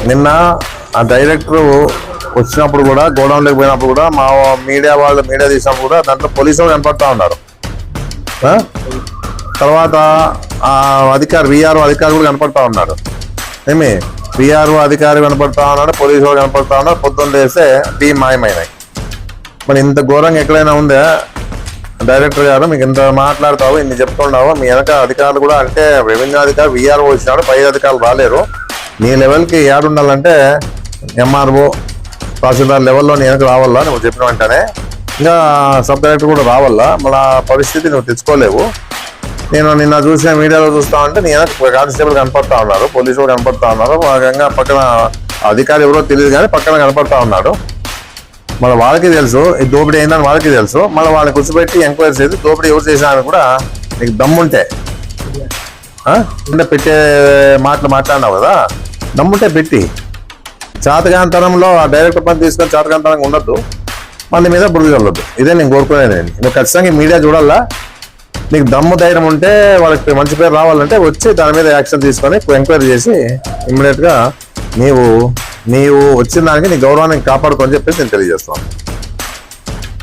నిన్న ఆ డైరెక్టర్ వచ్చినప్పుడు కూడా గోడౌన్లోకి పోయినప్పుడు కూడా మా మీడియా తీసినప్పుడు కూడా దాంట్లో పోలీసు వాళ్ళు కనపడతా ఉన్నారు. తర్వాత ఆ అధికారి విఆర్ఓ అధికారి కూడా కనపడతా ఉన్నాడు. ఏమి విఆర్ఓ అధికారి కనపడతా ఉన్నాడు, పోలీసు వాళ్ళు కనపడతా ఉన్నారు. పొద్దున్న లేస్తే టీం మాయమైనాయి. మరి ఇంత ఘోరంగా ఎక్కడైనా ఉందా? డైరెక్టర్ గారు మీకు ఇంత మాట్లాడతావు, ఇన్ని చెప్తున్నావు, మీ వెనక అధికారులు కూడా అంటే రెవెన్యూ అధికారి విఆర్ఓ వచ్చినాడు, పై అధికారులు రాలేరు. నీ లెవెల్కి ఏడుండాలంటే ఎంఆర్ఓ తహసీల్దార్ లెవెల్లో నీ వెనక రావాలా నువ్వు చెప్పిన వెంటనే. ఇంకా సబ్ డైరెక్టర్ కూడా రావాలా. మళ్ళీ పరిస్థితి నువ్వు తెచ్చుకోలేవు. నేను నిన్న చూసిన మీడియాలో చూస్తా ఉంటే నీ వెనక కానిస్టేబుల్ కనపడతా ఉన్నారు, పోలీసు కూడా కనపడతా ఉన్నారు. ఇంకా పక్కన అధికారి ఎవరో తెలియదు కానీ పక్కన కనపడతా ఉన్నాడు. మళ్ళీ వాళ్ళకి తెలుసు ఈ దోపిడీ అయిందని వాళ్ళకి తెలుసు. మళ్ళీ వాళ్ళని కూర్చోబెట్టి ఎంక్వైరీ చేసి దోపిడీ ఎవరు చేసినారని కూడా నీకు దమ్ముంటే అంటే పెట్టే మాట్లాడినావు కదా, దమ్ముంటే పెట్టి. చాతకాంతరంలో ఆ డైరెక్టర్ పని తీసుకొని చాతకాంతరంగా ఉండొద్దు, మళ్ళీ మీద బురుగు చల్లొద్దు. ఇదే నేను కోరుకునేది. నువ్వు ఖచ్చితంగా మీడియా చూడాలా. నీకు దమ్ము ధైర్యం ఉంటే వాళ్ళకి మంచి పేరు రావాలంటే వచ్చి దాని మీద యాక్షన్ తీసుకొని ఎంక్వైరీ చేసి ఇమ్మీడియట్గా నీవు వచ్చిన దానికి నీ గౌరవాన్ని కాపాడుకొని చెప్పేసి నేను తెలియజేస్తాను.